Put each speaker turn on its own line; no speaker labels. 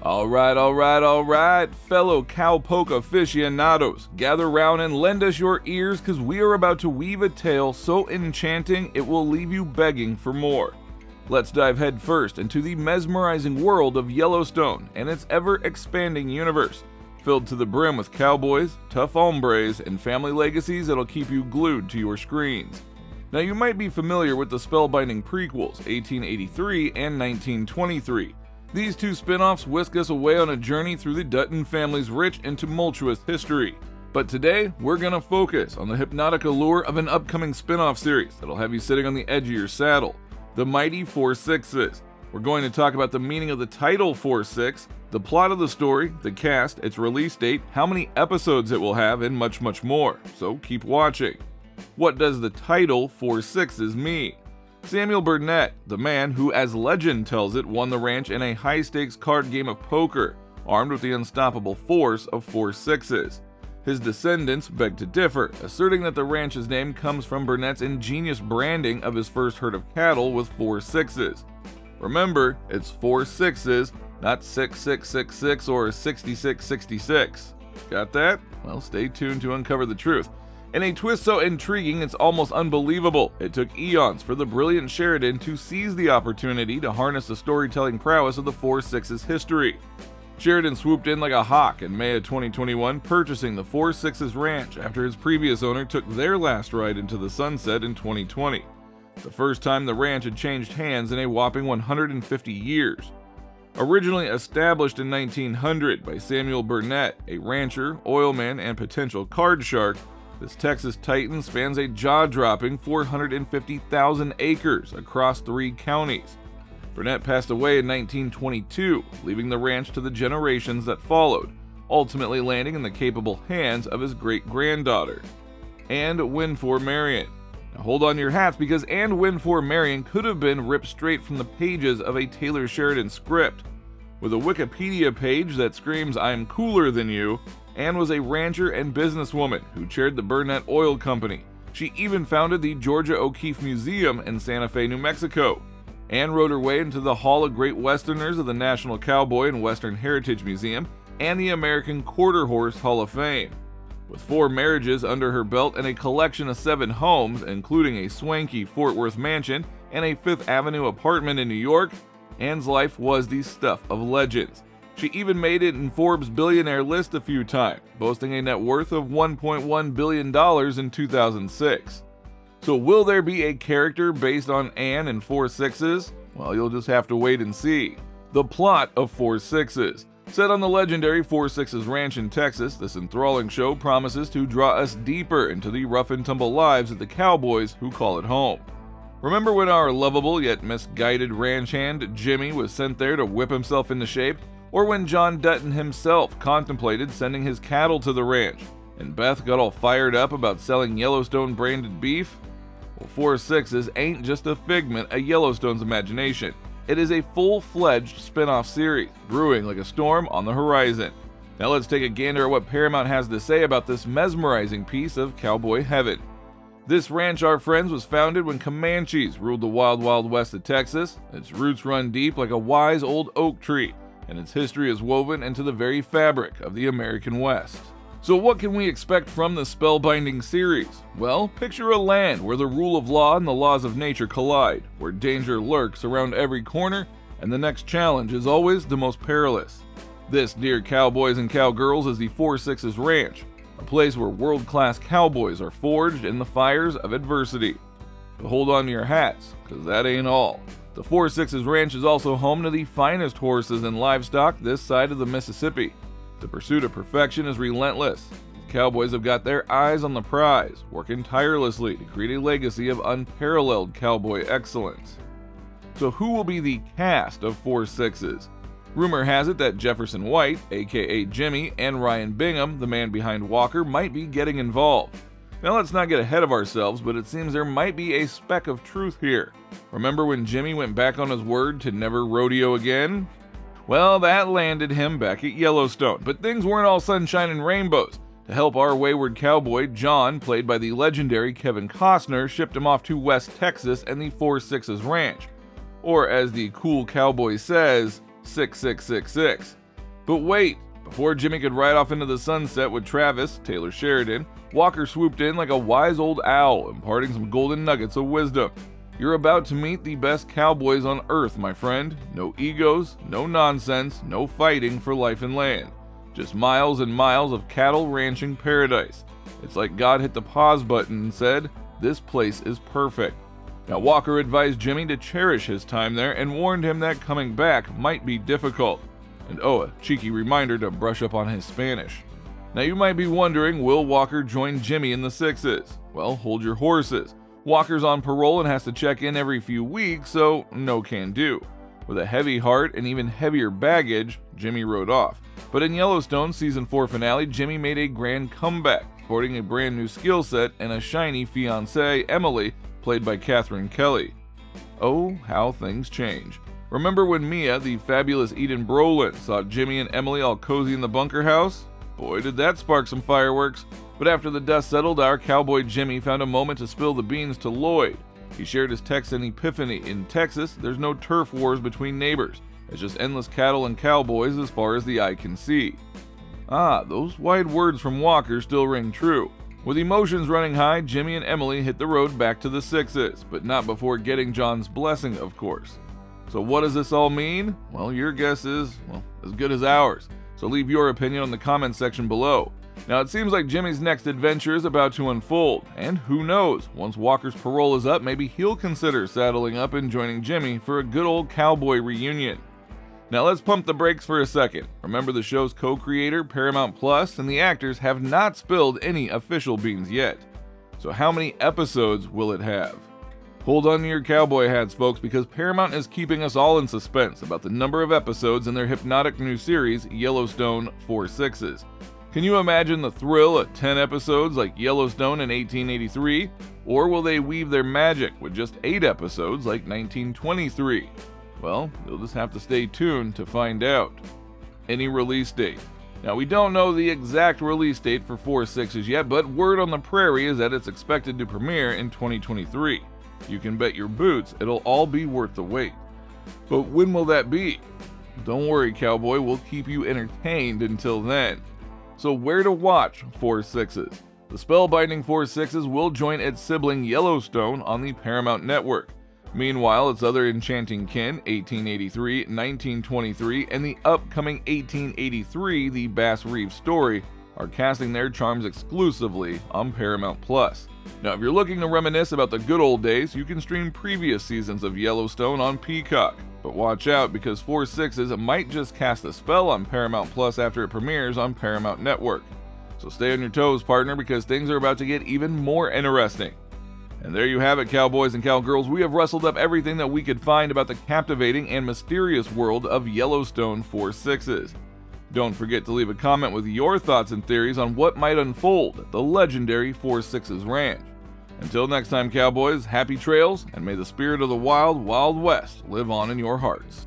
Alright, fellow cowpoke aficionados, gather round and lend us your ears because we are about to weave a tale so enchanting it will leave you begging for more. Let's dive headfirst into the mesmerizing world of Yellowstone and its ever-expanding universe, filled to the brim with cowboys, tough hombres, and family legacies that'll keep you glued to your screens. Now you might be familiar with the spellbinding prequels, 1883 and 1923. These two spin-offs whisk us away on a journey through the Dutton family's rich and tumultuous history. But today, we're gonna focus on the hypnotic allure of an upcoming spin-off series that'll have you sitting on the edge of your saddle, the mighty 4 Sixes. We're going to talk about the meaning of the title 4-6, the plot of the story, the cast, its release date, how many episodes it will have, and much, much more. So keep watching. What does the title 4 Sixes mean? Samuel Burnett, the man who, as legend tells it, won the ranch in a high-stakes card game of poker, armed with the unstoppable force of 4 Sixes. His descendants beg to differ, asserting that the ranch's name comes from Burnett's ingenious branding of his first herd of cattle with 4 Sixes. Remember, it's 4 Sixes, not 6666 or 6666. Got that? Well, stay tuned to uncover the truth. In a twist so intriguing it's almost unbelievable, it took eons for the brilliant Sheridan to seize the opportunity to harness the storytelling prowess of the 4 Sixes history. Sheridan swooped in like a hawk in May of 2021, purchasing the 4 Sixes ranch after his previous owner took their last ride into the sunset in 2020. The first time the ranch had changed hands in a whopping 150 years. Originally established in 1900 by Samuel Burnett, a rancher, oilman, and potential card shark, this Texas Titan spans a jaw-dropping 450,000 acres across 3 counties. Burnett passed away in 1922, leaving the ranch to the generations that followed, ultimately landing in the capable hands of his great-granddaughter, Anne Winfor Marion. Now hold on your hats because Anne Winfor Marion could have been ripped straight from the pages of a Taylor Sheridan script. With a Wikipedia page that screams "I'm cooler than you," Anne was a rancher and businesswoman who chaired the Burnett Oil Company. She even founded the Georgia OKeefe Museum in Santa Fe, New Mexico. Anne rode her way into the Hall of Great Westerners of the National Cowboy and Western Heritage Museum and the American Quarter Horse Hall of Fame. With 4 marriages under her belt and a collection of 7 homes, including a swanky Fort Worth mansion and a Fifth Avenue apartment in New York, Anne's life was the stuff of legends. She even made it in Forbes' billionaire list a few times, boasting a net worth of $1.1 billion in 2006. So will there be a character based on Anne and 4 Sixes? Well, you'll just have to wait and see. The plot of 4 Sixes. Set on the legendary 4 Sixes Ranch in Texas, this enthralling show promises to draw us deeper into the rough-and-tumble lives of the cowboys who call it home. Remember when our lovable yet misguided ranch hand, Jimmy, was sent there to whip himself into shape? Or when John Dutton himself contemplated sending his cattle to the ranch, and Beth got all fired up about selling Yellowstone branded beef? Well, 4 Sixes ain't just a figment of Yellowstone's imagination. It is a full-fledged spin-off series, brewing like a storm on the horizon. Now let's take a gander at what Paramount has to say about this mesmerizing piece of cowboy heaven. This ranch, our friends, was founded when Comanches ruled the wild, wild west of Texas. Its roots run deep like a wise old oak tree, and its history is woven into the very fabric of the American West. So what can we expect from the spellbinding series? Well, picture a land where the rule of law and the laws of nature collide, where danger lurks around every corner, and the next challenge is always the most perilous. This, dear cowboys and cowgirls, is the 4 Sixes Ranch, a place where world-class cowboys are forged in the fires of adversity. But hold on to your hats, because that ain't all. The 4 Sixes Ranch is also home to the finest horses and livestock this side of the Mississippi. The pursuit of perfection is relentless. The cowboys have got their eyes on the prize, working tirelessly to create a legacy of unparalleled cowboy excellence. So who will be the cast of 4 Sixes? Rumor has it that Jefferson White, aka Jimmy, and Ryan Bingham, the man behind Walker, might be getting involved. Now let's not get ahead of ourselves, but it seems there might be a speck of truth here. Remember when Jimmy went back on his word to never rodeo again? Well, that landed him back at Yellowstone, but things weren't all sunshine and rainbows. To help our wayward cowboy, John, played by the legendary Kevin Costner, shipped him off to West Texas and the 4 Sixes Ranch. Or as the cool cowboy says, 6666. But wait! Before Jimmy could ride off into the sunset with Travis, Taylor Sheridan, Walker swooped in like a wise old owl, imparting some golden nuggets of wisdom. You're about to meet the best cowboys on earth, my friend. No egos, no nonsense, no fighting for life and land. Just miles and miles of cattle ranching paradise. It's like God hit the pause button and said, "This place is perfect." Now Walker advised Jimmy to cherish his time there and warned him that coming back might be difficult. And a cheeky reminder to brush up on his Spanish. Now you might be wondering, will Walker join Jimmy in the sixes? Well, hold your horses. Walker's on parole and has to check in every few weeks, so no can do. With a heavy heart and even heavier baggage, Jimmy rode off. But in Yellowstone Season 4 finale, Jimmy made a grand comeback, sporting a brand new skill set and a shiny fiancée, Emily, played by Catherine Kelly. Oh, how things change. Remember when Mia, the fabulous Eden Brolin, saw Jimmy and Emily all cozy in the bunker house? Boy, did that spark some fireworks. But after the dust settled, our cowboy Jimmy found a moment to spill the beans to Lloyd. He shared his Texan epiphany. In Texas, there's no turf wars between neighbors. It's just endless cattle and cowboys as far as the eye can see. Those wide words from Walker still ring true. With emotions running high, Jimmy and Emily hit the road back to the sixes, but not before getting John's blessing, of course. So what does this all mean? Well, your guess is, as good as ours. So leave your opinion in the comments section below. Now it seems like Jimmy's next adventure is about to unfold, and who knows, once Walker's parole is up, maybe he'll consider saddling up and joining Jimmy for a good old cowboy reunion. Now let's pump the brakes for a second. Remember, the show's co-creator, Paramount Plus, and the actors have not spilled any official beans yet. So how many episodes will it have? Hold on to your cowboy hats, folks, because Paramount is keeping us all in suspense about the number of episodes in their hypnotic new series, Yellowstone 4 Sixes. Can you imagine the thrill of 10 episodes like Yellowstone in 1883? Or will they weave their magic with just 8 episodes like 1923? Well, you'll just have to stay tuned to find out. Any release date? Now, we don't know the exact release date for 4 Sixes yet, but word on the prairie is that it's expected to premiere in 2023. You can bet your boots it'll all be worth the wait. But when will that be? Don't worry, cowboy, we'll keep you entertained until then. So where to watch 4 Sixes? The spellbinding 4 Sixes will join its sibling Yellowstone on the Paramount Network. Meanwhile, its other enchanting kin, 1883, 1923, and the upcoming 1883, The Bass Reeves Story, are casting their charms exclusively on Paramount Plus. Now, if you're looking to reminisce about the good old days, you can stream previous seasons of Yellowstone on Peacock. But watch out, because 4 Sixes might just cast a spell on Paramount Plus after it premieres on Paramount Network. So stay on your toes, partner, because things are about to get even more interesting. And there you have it, cowboys and cowgirls. We have wrestled up everything that we could find about the captivating and mysterious world of Yellowstone 4 Sixes. Don't forget to leave a comment with your thoughts and theories on what might unfold at the legendary 4 Sixes Ranch. Until next time, cowboys, happy trails, and may the spirit of the wild, wild west live on in your hearts.